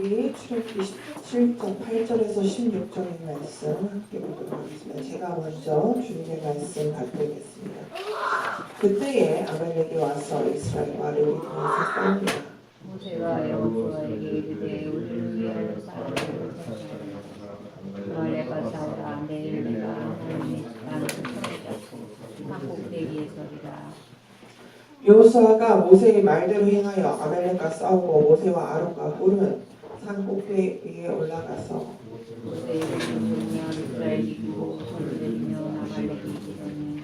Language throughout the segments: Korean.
우리 출애굽기 17장 8절에서 16절의 말씀 함께 보도록 하겠습니다. 제가 먼저 주님의 말씀 발표하겠습니다. 그때에 아말렉이 와서 이스라엘과 르비나에서 싸웁니다. 모세와 여호수아에게 이르되 우리를 위하여 싸우라. 아말렉과 싸우라. 내일 내가 하나님의 땅을 쳐내잡고 산 꼭대기에 서리라. 여호수아가 모세의 말대로 행하여 아말렉과 싸우고 모세와 아론과 홀은 산 꼭대기에 올라가서 모세의 이르면 이스라엘이 이기고 손을 내리면 아말렉이 이기더니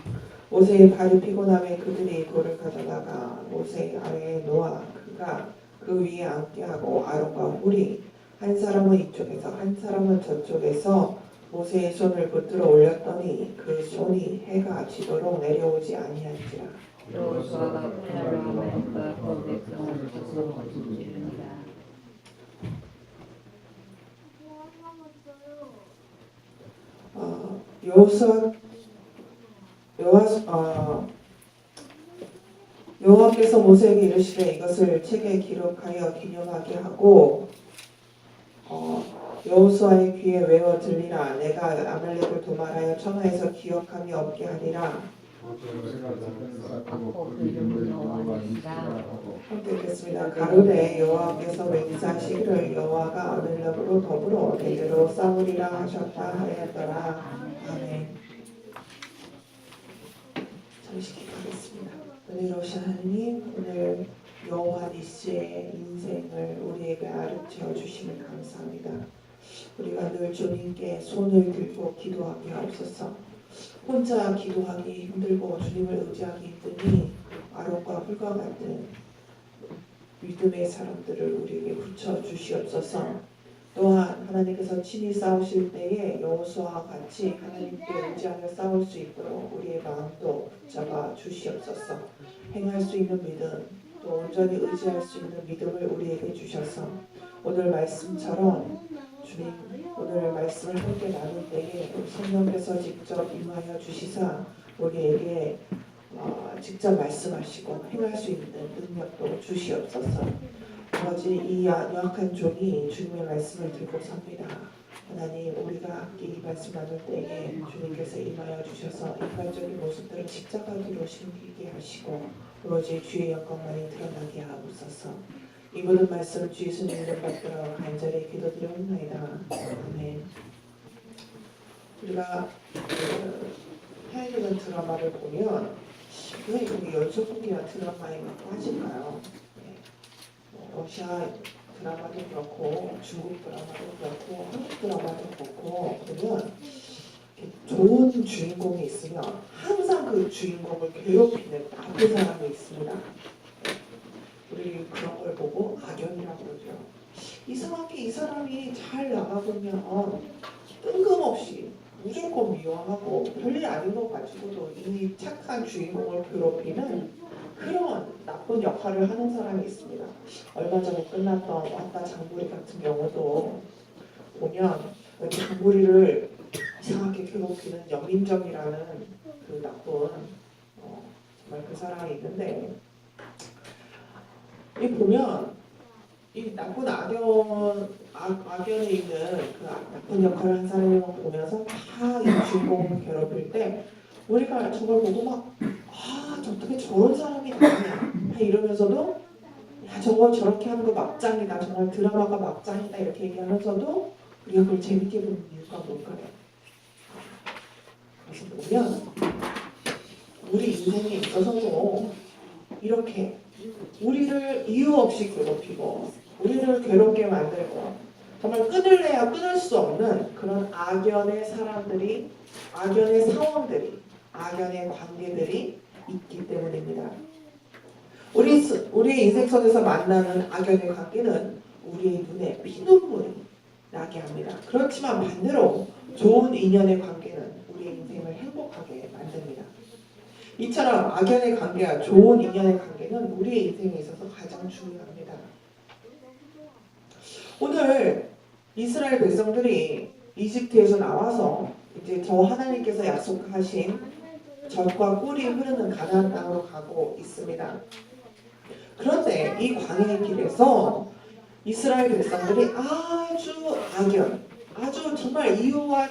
모세의 발이 피곤함에 그들이 돌을 가져다가 모세 아래에 놓아 그가 그 위에 앉게 하고 아론과 홀이 한 사람은 이쪽에서 한 사람은 저쪽에서 모세의 손을 붙들어 올렸더니 그 손이 해가 지도록 내려오지 아니한지라. 여호수아가 패하러 아말렉과 그 백성을 쳐서 찌르니라. 여호와께서 모세에게 이르시되 이것을 책에 기록하여 기념하게 하고 여호수아의 귀에 외워 들리라. 내가 아말렉을 도말하여 천하에서 기억함이 없게 하리라. 함께 읽겠습니다. 가로되 여호와께서 맹세하시기를 여호와가 아말렉으로 더불어 대대로 싸우리라 하셨다 하였더라. 아멘. 잠시 기도하겠습니다. 은혜로우신 하나님, 오늘 여호와 니스의 인생을 우리에게 가르쳐 주심을 감사합니다. 우리가 늘 주님께 손을 들고 기도하게 하옵소서. 혼자 기도하기 힘들고 주님을 의지하기 힘드니 아론과 홀과 같은 믿음의 사람들을 우리에게 붙여 주시옵소서. 또한 하나님께서 친히 싸우실 때에 여호수아와 같이 하나님께 의지하며 싸울 수 있도록 우리의 마음도 붙잡아 주시옵소서. 행할 수 있는 믿음, 또 온전히 의지할 수 있는 믿음을 우리에게 주셔서 오늘 말씀처럼 주님 오늘 말씀을 함께 나눌 때에 성령께서 직접 임하여 주시사 우리에게 직접 말씀하시고 행할 수 있는 능력도 주시옵소서. 아버지, 이 연약한 종이 주님의 말씀을 들고 섭니다. 하나님, 우리가 함께 이 말씀 나눌 때에 주님께서 임하여 주셔서 인간적인 모습들을 십자가기로 숨기게 하시고 오로지 주의 영광만이 드러나게 하옵소서. 이 모든 말씀 주 예수님 이름 받들어 간절히 기도드려옵나이다. 아멘. 우리가 하이리건 드라마를 보면 왜 이렇게 연속극이나 드라마에 빠질까요? 러시아 드라마도 그렇고 중국 드라마도 그렇고 한국 드라마도 그렇고 보면 좋은 주인공이 있으면 항상 그 주인공을 괴롭히는 나쁜 사람이 있습니다. 우리 그런 걸 보고 악연이라고 그러죠. 이상하게 이 사람이 잘 나가보면 뜬금없이 무조건 미워하고 별일 아닌 것 가지고도 이 착한 주인공을 괴롭히는 그런 나쁜 역할을 하는 사람이 있습니다. 얼마 전에 끝났던 왔다 장보리 같은 경우도 보면 장보리를 이상하게 괴롭히는 여민정이라는 그 나쁜 정말 그 사람이 있는데 이 보면 이 나쁜 악연에 있는 그 나쁜 역할을 한 사람을 보면서 다 이 주인공을 괴롭힐 때 우리가 저걸 보고 막 어떻게 저런 사람이 나오냐 이러면서도 야 저거 저렇게 하는 거 막장이다, 정말 드라마가 막장이다 이렇게 얘기하면서도 우리가 그걸 재밌게 보는 이유가 뭘까요? 그래서 보면 우리 인생에 있어서도 이렇게 우리를 이유 없이 괴롭히고 우리를 괴롭게 만들고 정말 끊을래야 끊을 수 없는 그런 악연의 사람들이, 악연의 상황들이, 악연의 관계들이 있기 때문입니다. 우리의 인생 속에서 만나는 악연의 관계는 우리의 눈에 피눈물이 나게 합니다. 그렇지만 반대로 좋은 인연의 관계는 우리의 인생을 행복하게 만듭니다. 이처럼 악연의 관계와 좋은 인연의 관계는 우리의 인생에 있어서 가장 중요합니다. 오늘 이스라엘 백성들이 이집트에서 나와서 이제 저 하나님께서 약속하신 젖과 꿀이 흐르는 가나안 땅으로 가고 있습니다. 그런데 이 광야의 길에서 이스라엘 백성들이 아주 악연, 아주 정말 이유와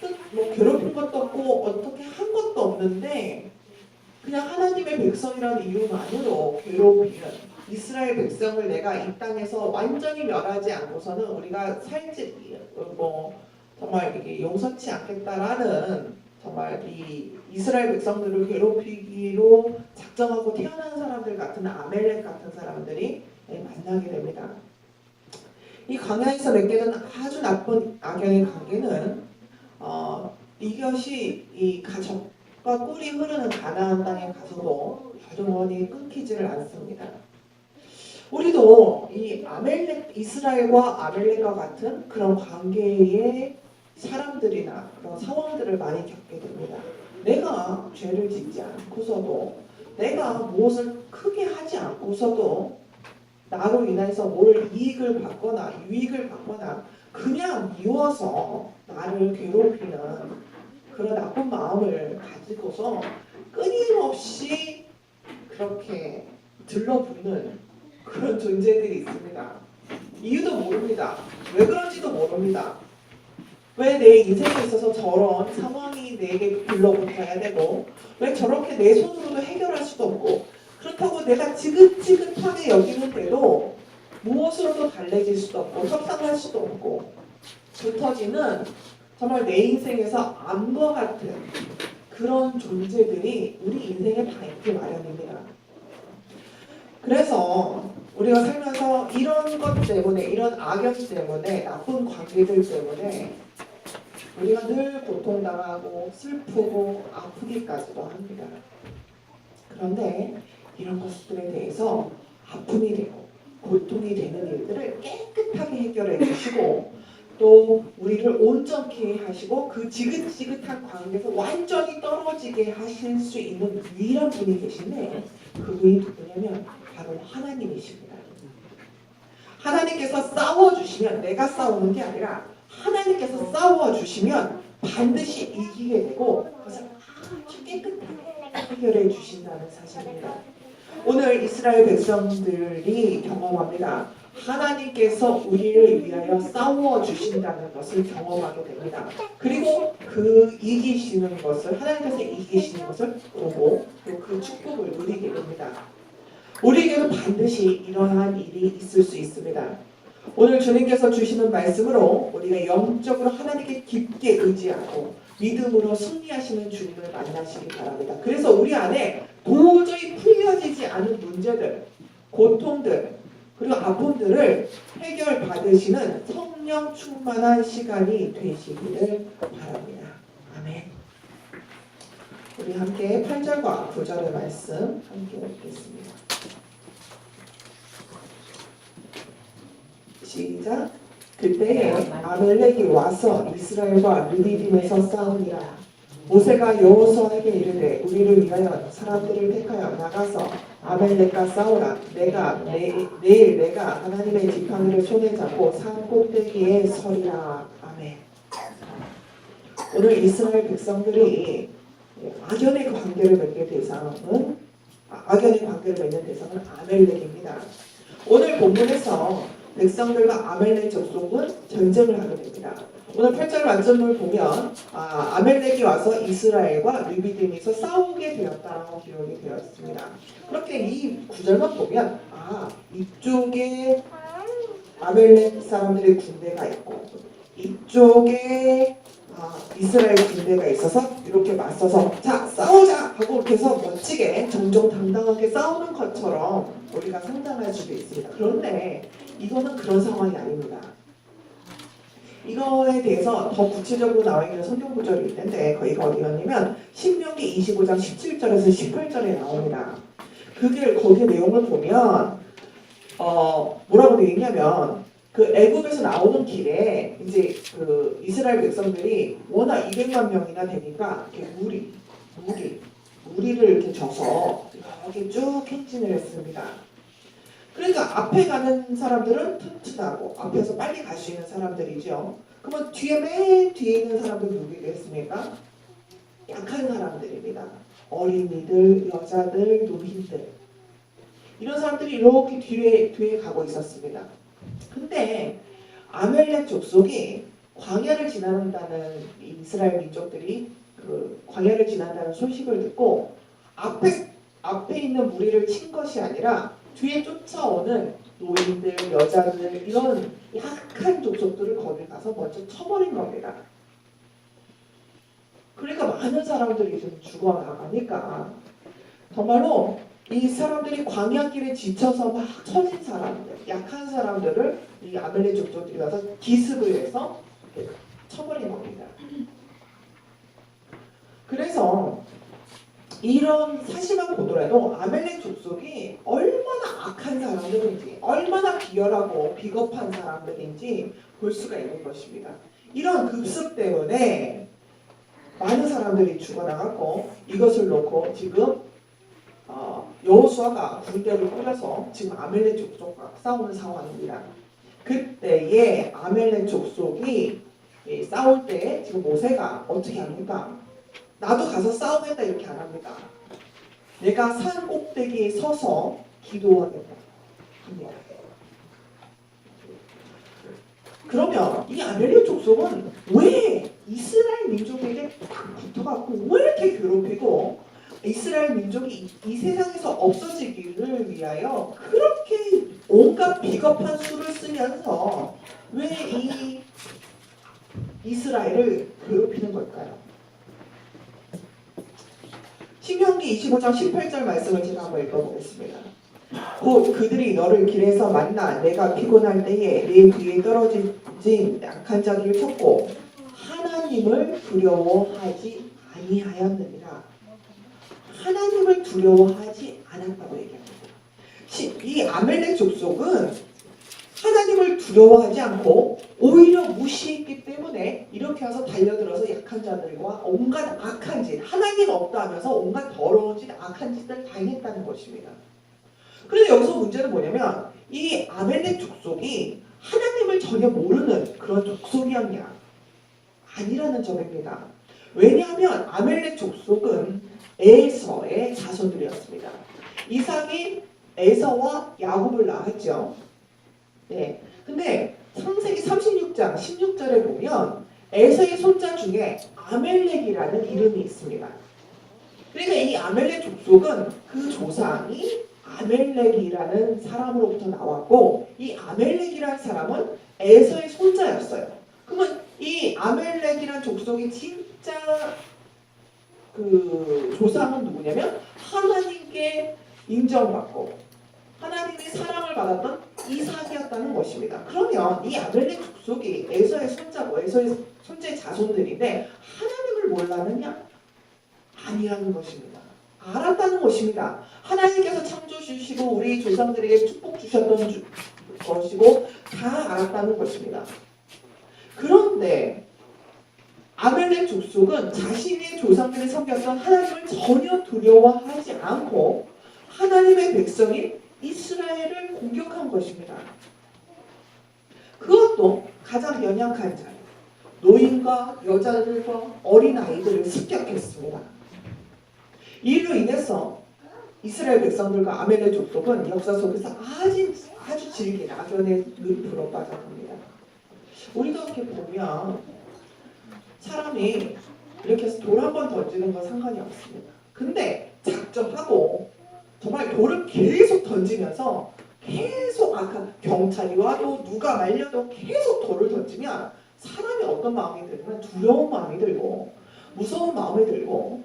뜻, 뭐 괴롭힌 것도 없고 어떻게 한 것도 없는데 그냥 하나님의 백성이라는 이유만으로 괴롭히는 이스라엘 백성을 내가 이 땅에서 완전히 멸하지 않고서는 우리가 살지 뭐 정말 이게 용서치 않겠다라는 정말 이 이스라엘 백성들을 괴롭히기로 작정하고 태어난 사람들 같은 아멜렉 같은 사람들이 만나게 됩니다. 이 광야에서 맺게는 아주 나쁜 악연의 관계는 이것이 이 젖과 꿀이 흐르는 가나안 땅에 가서도 영원히 끊기지를 않습니다. 우리도 이 아멜렉 이스라엘과 아멜렉과 같은 그런 관계의 사람들이나 그런 상황들을 많이 겪게 됩니다. 내가 죄를 짓지 않고서도 내가 무엇을 크게 하지 않고서도 나로 인해서 뭘 이익을 받거나 유익을 받거나 그냥 미워서 나를 괴롭히는 그런 나쁜 마음을 가지고서 끊임없이 그렇게 들러붙는 그런 존재들이 있습니다. 이유도 모릅니다. 왜 그런지도 모릅니다. 왜 내 인생에 있어서 저런 상황이 내게 들러붙어야 되고 왜 저렇게 내 손으로도 해결할 수도 없고 그렇다고 내가 지긋지긋하게 여기는데도 무엇으로도 달래질 수도 없고 협상할 수도 없고 붙어지는 정말 내 인생에서 암과 같은 그런 존재들이 우리 인생에 다 있기 마련입니다. 그래서 우리가 살면서 이런 것 때문에 이런 악연 때문에 나쁜 관계들 때문에 우리가 늘 고통당하고 슬프고 아프기까지도 합니다. 그런데 이런 것들에 대해서 아픔이 되고 고통이 되는 일들을 깨끗하게 해결해 주시고 또 우리를 온전케 하시고 그 지긋지긋한 관계에서 완전히 떨어지게 하실 수 있는 유일한 분이 계신데 그분이 누구냐면 바로 하나님이십니다. 하나님께서 싸워주시면 내가 싸우는 게 아니라 하나님께서 싸워주시면 반드시 이기게 되고 그것을 아주 깨끗하게 해결해 주신다는 사실입니다. 오늘 이스라엘 백성들이 경험합니다. 하나님께서 우리를 위하여 싸워주신다는 것을 경험하게 됩니다. 그리고 그 이기시는 것을 하나님께서 이기시는 것을 보고 또 그 축복을 누리게 됩니다. 우리에게도 반드시 이러한 일이 있을 수 있습니다. 오늘 주님께서 주시는 말씀으로 우리가 영적으로 하나님께 깊게 의지하고 믿음으로 승리하시는 주님을 만나시기 바랍니다. 그래서 우리 안에 도저히 풀려지지 않은 문제들, 고통들, 그리고 아픔들을 해결받으시는 성령 충만한 시간이 되시기를 바랍니다. 아멘. 우리 함께 8절과 9절의 말씀 함께 읽겠습니다. 시작. 그때에 아멜렉이 와서 이스라엘과 르디딤에서 싸우니라. 모세가 여호수아에게 이르되 우리를 위하여 사람들을 택하여 나가서 아멜렉과 싸우라. 내일 내가 하나님의 지팡이를 손에 잡고 산 꼭대기에 서리라. 아멘. 오늘 이스라엘 백성들이 악연의 관계를 맺는 대상은 아멜렉입니다. 오늘 본문에서 백성들과 아멜렉 족속은 전쟁을 하게 됩니다. 오늘 8절 말씀을 보면 아멜렉이 와서 이스라엘과 르비딤에서 싸우게 되었다라고 기록이 되어 있습니다. 그렇게 이 구절만 보면 이쪽에 아멜렉 사람들의 군대가 있고 이쪽에 이스라엘 군대가 있어서 이렇게 맞서서 자 싸우자 하고 이렇게 해서 멋지게 정정당당하게 싸우는 것처럼 우리가 상상할 수도 있습니다. 그런데 이거는 그런 상황이 아닙니다. 이거에 대해서 더 구체적으로 나와 있는 성경 구절이 있는데 거기가 어디였냐면 신명기 25장 17절에서 18절에 나옵니다. 거기에 내용을 보면 뭐라고 되어 있냐면 그 애굽에서 나오는 길에 이제 그 이스라엘 백성들이 워낙 200만 명이나 되니까 이렇게 무리를 이렇게 져서 이렇게 쭉 행진을 했습니다. 그러니까 앞에 가는 사람들은 튼튼하고 앞에서 빨리 갈 수 있는 사람들이죠. 그러면 맨 뒤에 있는 사람들은 누구겠습니까? 약한 사람들입니다. 어린이들, 여자들, 노인들 이런 사람들이 이렇게 뒤에 가고 있었습니다. 근데 아멜렉 족속이 광야를 지나는다는 이스라엘 민족들이 그 광야를 지난다는 소식을 듣고 앞에 있는 무리를 친 것이 아니라 뒤에 쫓아오는 노인들, 여자들 이런 약한 족속들을 거기 가서 먼저 쳐버린 겁니다. 그러니까 많은 사람들이 좀 죽어나가니까 정말로 이 사람들이 광야길에 지쳐서 막 처진 사람들, 약한 사람들을 이 아멜렉 족속들이 와서 기습을 해서 쳐버린 겁니다. 그래서 이런 사실만 보더라도 아멜렉 족속이 얼마나 악한 사람들인지, 얼마나 비열하고 비겁한 사람들인지 볼 수가 있는 것입니다. 이런 급습 때문에 많은 사람들이 죽어나갔고, 이것을 놓고 지금 여호수아가 군대를 꾸려서 지금 아멜렉 족속과 싸우는 상황입니다. 그때에 아멜렉 족속이 싸울 때 지금 모세가 어떻게 합니까? 나도 가서 싸우겠다 이렇게 안 합니다. 내가 산 꼭대기에 서서 기도하겠다 합니다. 그러면 이 아멜렉 족속은 왜 이스라엘 민족에게 딱 붙어갖고 왜 이렇게 괴롭히고 이스라엘 민족이 이 세상에서 없어지기를 위하여 그렇게 온갖 비겁한 수를 쓰면서 왜 이 이스라엘을 괴롭히는 걸까요? 신명기 25장 18절 말씀을 제가 한번 읽어보겠습니다. 곧 그들이 너를 길에서 만나 내가 피곤할 때에 내 뒤에 떨어진 약한 자들을 쳤고 하나님을 두려워하지 아니하였느니라. 하나님을 두려워하지 않았다고 얘기합니다. 이 아멜렉 족속은 하나님을 두려워하지 않고 오히려 무시했기 때문에 이렇게 와서 달려들어서 약한 자들과 온갖 악한 짓, 하나님 없다 하면서 온갖 더러운 짓, 악한 짓을 다 했다는 것입니다. 그런데 여기서 문제는 뭐냐면 이 아멜렉 족속이 하나님을 전혀 모르는 그런 족속이었냐? 아니라는 점입니다. 왜냐하면 아멜렉 족속은 에서의 자손들이었습니다. 이삭이 에서와 야곱을 낳았죠. 네. 근데 창세기 36장 16절에 보면 에서의 손자 중에 아멜렉이라는 이름이 있습니다. 그러니까 이 아멜렉 족속은 그 조상이 아멜렉이라는 사람으로부터 나왔고 이 아멜렉이라는 사람은 에서의 손자였어요. 그러면 이 아멜렉이라는 족속이 진짜 그 조상은 누구냐면 하나님께 인정받고 하나님의 사랑을 받았던 이삭이었다는 것입니다. 그러면 이 아멜렉 족속이 에서의 손자고 에서의 손자의 자손들인데 하나님을 몰랐느냐? 아니라는 것입니다. 알았다는 것입니다. 하나님께서 창조 주시고 우리 조상들에게 축복 주셨던 것이고 다 알았다는 것입니다. 그런데 아멜렉 족속은 자신의 조상들이 섬겼던 하나님을 전혀 두려워하지 않고 하나님의 백성인 이스라엘을 공격한 것입니다. 그것도 가장 연약한 자, 노인과 여자들과 어린아이들을 습격했습니다. 이로 인해서 이스라엘 백성들과 아멜렉 족속은 역사 속에서 아주 질긴 악연의 늪으로 빠져갑니다. 우리도 이렇게 보면 사람이 이렇게 해서 돌 한 번 던지는 건 상관이 없습니다. 근데 작정하고 정말 돌을 계속 던지면서 계속 경찰이 와도 누가 말려도 계속 돌을 던지면 사람이 어떤 마음이 들면 두려운 마음이 들고 무서운 마음이 들고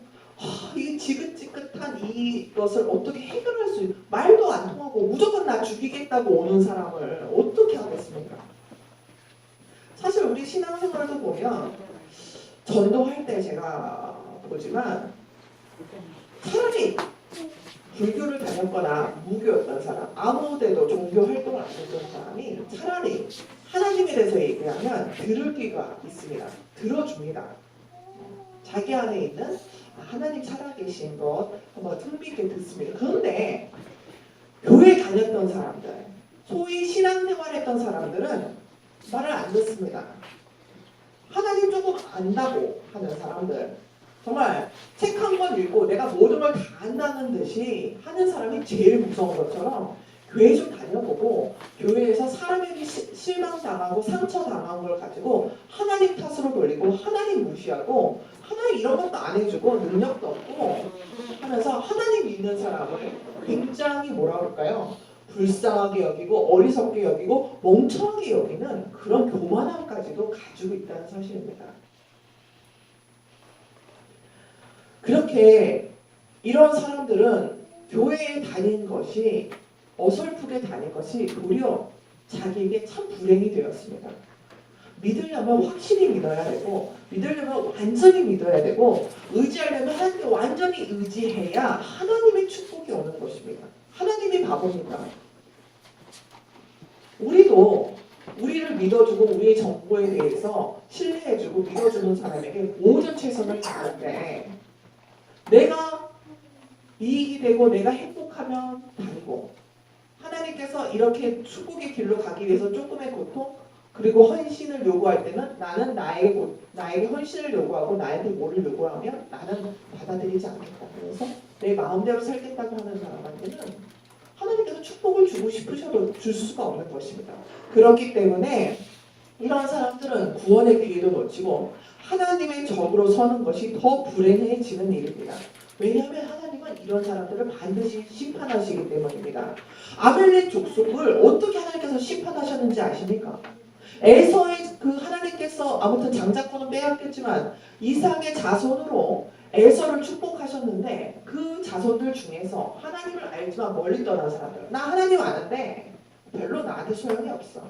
이 지긋지긋한 이것을 어떻게 해결할 수 있는 말도 안 통하고 무조건 나 죽이겠다고 오는 사람을 어떻게 하겠습니까? 사실 우리 신앙생활도 보면 전도할 때 제가 보지만 차라리 불교를 다녔거나 무교였던 사람, 아무 데도 종교 활동을 안 했던 사람이 차라리 하나님에 대해서 얘기하면 들을 귀가 있습니다. 들어줍니다. 자기 안에 있는 하나님 살아계신 것 한번 흥미있게 듣습니다. 그런데 교회 다녔던 사람들, 소위 신앙생활했던 사람들은 말을 안 듣습니다. 하나님 조금 안다고 하는 사람들, 정말 책 한 권 읽고 내가 모든 걸 다 안다는 듯이 하는 사람이 제일 무서운 것처럼 교회 좀 다녀보고 교회에서 사람에게 실망당하고 상처당한 걸 가지고 하나님 탓으로 돌리고 하나님 무시하고 하나님 이런 것도 안 해주고 능력도 없고 하면서 하나님 믿는 사람을 굉장히 뭐라 그럴까요? 불쌍하게 여기고 어리석게 여기고 멍청하게 여기는 그런 교만함까지도 가지고 있다는 사실입니다. 그렇게 이런 사람들은 교회에 다닌 것이 어설프게 다닌 것이 도리어 자기에게 참 불행이 되었습니다. 믿으려면 확실히 믿어야 되고 믿으려면 완전히 믿어야 되고 의지하려면 하나님께 완전히 의지해야 하나님의 축복이 오는 것입니다. 하나님이 바보입니다. 우리도 우리를 믿어주고 우리의 정보에 대해서 신뢰해주고 믿어주는 사람에게 모든 최선을 다하는데 내가 이익이 되고 내가 행복하면 다니고 하나님께서 이렇게 축복의 길로 가기 위해서 조금의 고통 그리고 헌신을 요구할 때는 나는 나에게 헌신을 요구하고 나에게 뭐를 요구하면 나는 받아들이지 않겠다. 그래서 내 마음대로 살겠다고 하는 사람한테는 하나님께서 축복을 주고 싶으셔도 줄 수가 없는 것입니다. 그렇기 때문에 이런 사람들은 구원의 기회도 놓치고 하나님의 적으로 서는 것이 더 불행해지는 일입니다. 왜냐하면 하나님은 이런 사람들을 반드시 심판하시기 때문입니다. 아멜렉 족속을 어떻게 하나님께서 심판하셨는지 아십니까? 에서의 그 하나님께서 아무튼 장자권은 빼앗겼지만 이삭의 자손으로 에서를 축복하셨는데 그 자손들 중에서 하나님을 알지만 멀리 떠난 사람들 나 하나님 아는데 별로 나한테 소용이 없어.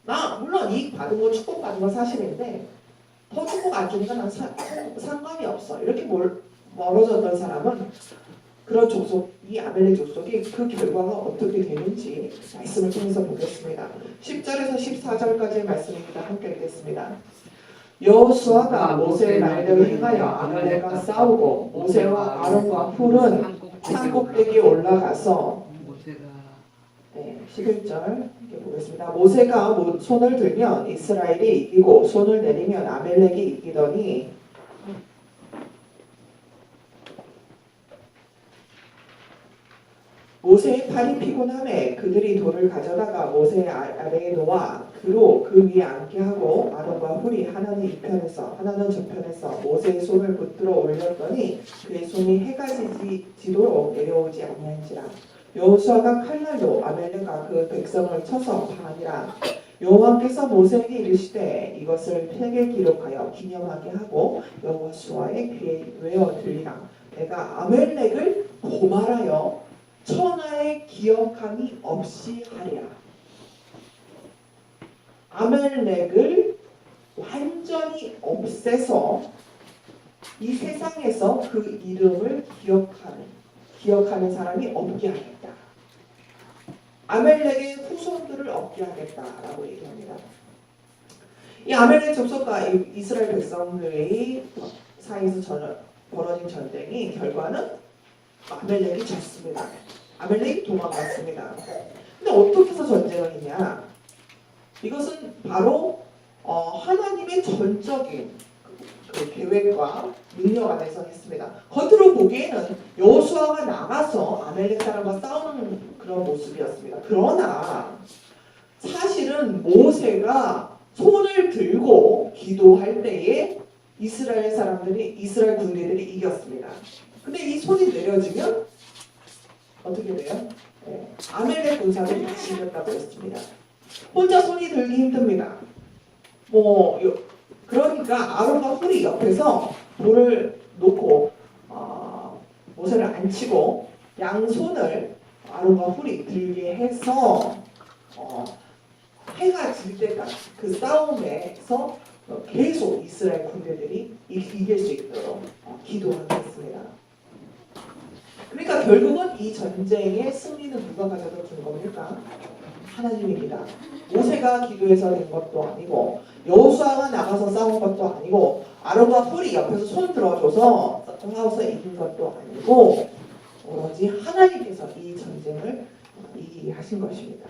나 물론 이익 받은 거 축복 받은 건 사실인데 더 축복 안 주니까 난 상관이 없어. 이렇게 멀어졌던 사람은 그런 족속, 이 아멜렉 족속이 그 결과가 어떻게 되는지 말씀을 통해서 보겠습니다. 10절에서 14절까지의 말씀입니다. 함께 읽겠습니다. 여호수아가 모세의 말대로 행하여 아말렉과 싸우고 모세와 아론과 훌은 산꼭대기에 올라가서 11절 보겠습니다. 모세가 손을 들면 이스라엘이 이기고 손을 내리면 아멜렉이 이기더니 모세의 팔이 피곤함에 그들이 돌을 가져다가 모세의 아래에 놓아 그로 그 위에 앉게 하고 아론과 훌이 하나는 이편에서 하나는 저편에서 모세의 손을 붙들어 올렸더니 그의 손이 해가 지도록 내려오지 아니한지라. 여호수아가 칼날로 아멜렉과 그 백성을 쳐서 당하니라. 여호와께서 모세에게 이르시되 이것을 책에 기록하여 기념하게 하고 여호수아의 귀에 외어 들리라. 내가 아멜렉을 고말하여 천하의 기억함이 없이 하리라. 아멜렉을 완전히 없애서 이 세상에서 그 이름을 기억하는 사람이 없게 하겠다. 아멜렉의 후손들을 없게 하겠다라고 얘기합니다. 이 아멜렉 족속과 이스라엘 백성들의 사이에서 벌어진 전쟁이 결과는 아멜렉이 졌습니다. 아멜렉이 도망갔습니다. 근데 어떻게 해서 전쟁을 했냐? 이것은 바로 하나님의 전적인 그 계획과 능력 안에서 했습니다. 겉으로 보기에는 여호수아가 나가서 아멜렉 사람과 싸우는 그런 모습이었습니다. 그러나 사실은 모세가 손을 들고 기도할 때에 이스라엘 군대들이 이겼습니다. 근데 이 손이 내려지면 어떻게 돼요? 아멜렉 군사들이 이겼다고 했습니다. 혼자 손이 들기 힘듭니다. 그러니까 아론과 훌이 옆에서 돌을 놓고 모세를 앉히고 양손을 아론과 훌이 들게 해서 해가 질 때까지 그 싸움에서 계속 이스라엘 군대들이 이길 수 있도록 기도하겠습니다. 그러니까 결국은 이 전쟁의 승리는 누가 가져다 준 겁니까? 하나님입니다. 모세가 기도해서 된 것도 아니고 여호수아가 나가서 싸운 것도 아니고 아론과 훌이 옆에서 손 들어줘서 싸워서 이긴 것도 아니고 오로지 하나님께서 이 전쟁을 이기게 하신 것입니다.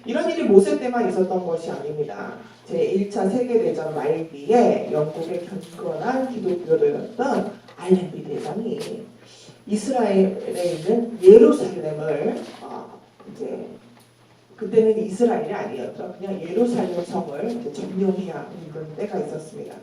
이런 일이 모세 때만 있었던 것이 아닙니다. 제1차 세계대전 말기에 영국의 경건한 기독교도였던 알렌비 대장이 이스라엘에 있는 예루살렘을 이제 그때는 이스라엘이 아니었죠. 그냥 예루살렘 성을 이제 점령해야 하는 그런 때가 있었습니다.